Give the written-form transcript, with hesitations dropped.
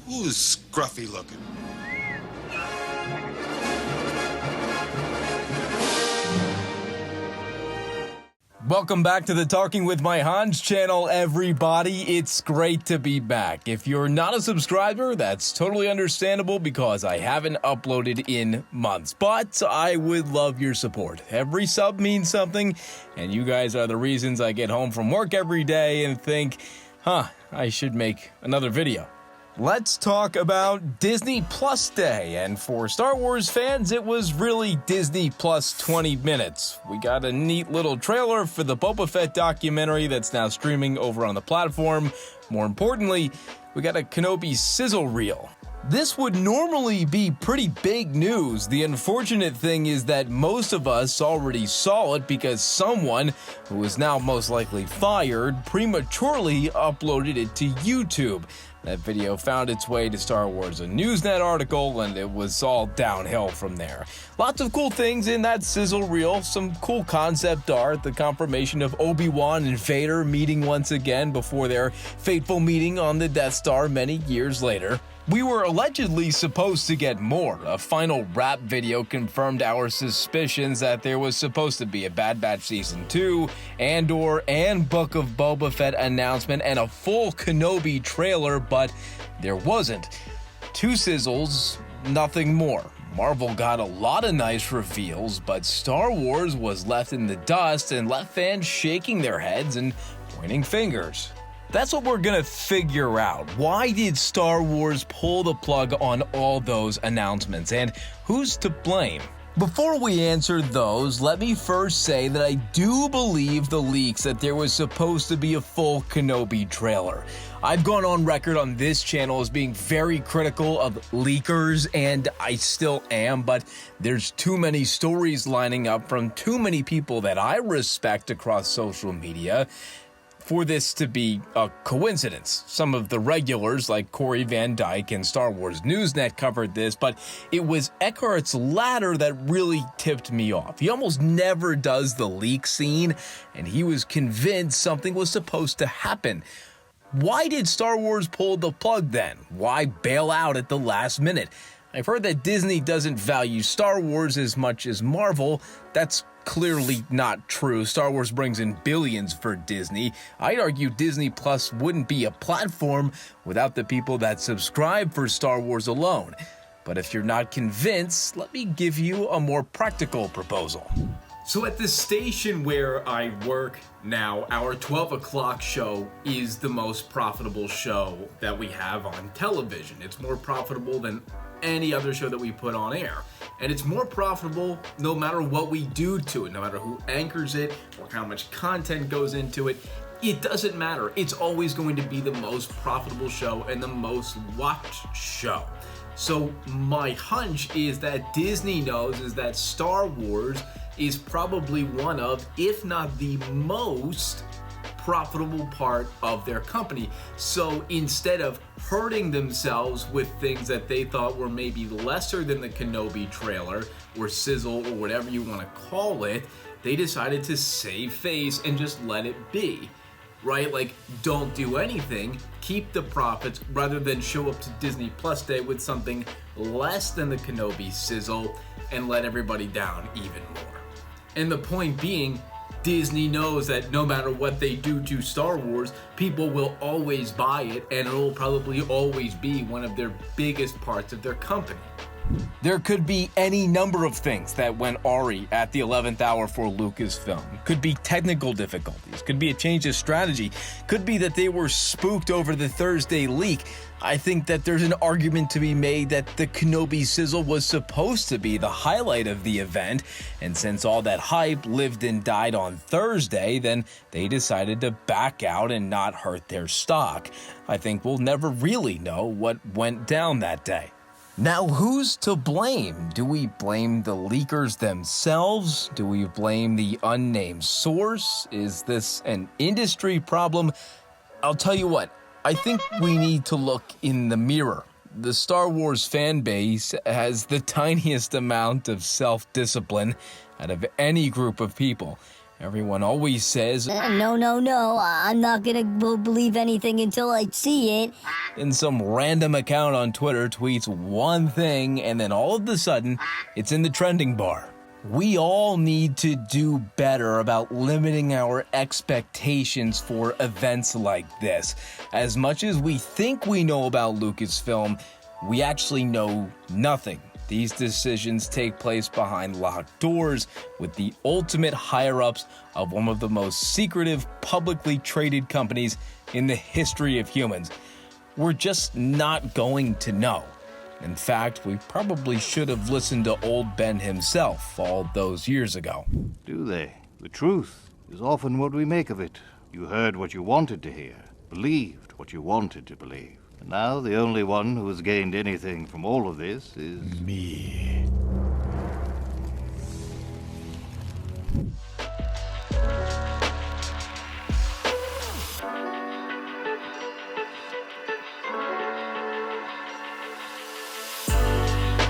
Who's scruffy looking? Welcome back to the Talking with My Hans channel, everybody. It's great to be back. If you're not a subscriber, that's totally understandable because I haven't uploaded in months, but I would love your support. Every sub means something, and you guys are the reasons I get home from work every day and think, I should make another video. Let's talk about Disney Plus Day, and for Star Wars fans, it was really Disney Plus 20 minutes. We got a neat little trailer for the Boba Fett documentary that's now streaming over on the platform. More importantly, we got a Kenobi sizzle reel. This would normally be pretty big news. The unfortunate thing is that most of us already saw it because someone, who is now most likely fired, prematurely uploaded it to YouTube. That video found its way to Star Wars, a Newsnet article, and it was all downhill from there. Lots of cool things in that sizzle reel, some cool concept art, the confirmation of Obi-Wan and Vader meeting once again before their fateful meeting on the Death Star many years later. We were allegedly supposed to get more. A final rap video confirmed our suspicions that there was supposed to be a Bad Batch Season 2, Andor, and Book of Boba Fett announcement, and a full Kenobi trailer, but there wasn't. Two sizzles, nothing more. Marvel got a lot of nice reveals, but Star Wars was left in the dust and left fans shaking their heads and pointing fingers. That's what we're gonna figure out. Why did Star Wars pull the plug on all those announcements, and who's to blame? Before we answer those, let me first say that I do believe the leaks that there was supposed to be a full Kenobi trailer. I've gone on record on this channel as being very critical of leakers, and I still am, but there's too many stories lining up from too many people that I respect across social media for this to be a coincidence. Some of the regulars like Corey Van Dyke and Star Wars Newsnet covered this, but it was Eckhart's Ladder that really tipped me off. He almost never does the leak scene, and he was convinced something was supposed to happen. Why did Star Wars pull the plug then? Why bail out at the last minute? I've heard that Disney doesn't value Star Wars as much as Marvel. That's clearly not true. Star Wars brings in billions for Disney. I'd argue Disney Plus wouldn't be a platform without the people that subscribe for Star Wars alone. But if you're not convinced, let me give you a more practical proposal. So at the station where I work now, our 12 o'clock show is the most profitable show that we have on television. It's more profitable than any other show that we put on air. And it's more profitable no matter what we do to it, no matter who anchors it or how much content goes into it. It doesn't matter. It's always going to be the most profitable show and the most watched show. So my hunch is that Disney knows is that Star Wars is probably one of, if not the most profitable part of their company. So instead of hurting themselves with things that they thought were maybe lesser than the Kenobi trailer or sizzle or whatever you want to call it, they decided to save face and just let it be. Right? Like, don't do anything, keep the profits rather than show up to Disney Plus Day with something less than the Kenobi sizzle and let everybody down even more. And the point being, Disney knows that no matter what they do to Star Wars, people will always buy it, and it'll probably always be one of their biggest parts of their company. There could be any number of things that went awry at the 11th hour for Lucasfilm. Could be technical difficulties, could be a change of strategy, could be that they were spooked over the Thursday leak. I think that there's an argument to be made that the Kenobi sizzle was supposed to be the highlight of the event, and since all that hype lived and died on Thursday, then they decided to back out and not hurt their stock. I think we'll never really know what went down that day. Now, who's to blame? Do we blame the leakers themselves? Do we blame the unnamed source? Is this an industry problem? I'll tell you what, I think we need to look in the mirror. The Star Wars fan base has the tiniest amount of self-discipline out of any group of people. Everyone always says, No, I'm not gonna believe anything until I see it. and some random account on Twitter tweets one thing, and then all of a sudden, it's in the trending bar. We all need to do better about limiting our expectations for events like this. As much as we think we know about Lucasfilm, we actually know nothing. These decisions take place behind locked doors with the ultimate higher-ups of one of the most secretive, publicly traded companies in the history of humans. We're just not going to know. In fact, we probably should have listened to old Ben himself all those years ago. Do they? The truth is often what we make of it. You heard what you wanted to hear, believed what you wanted to believe. And now the only one who has gained anything from all of this is... Me.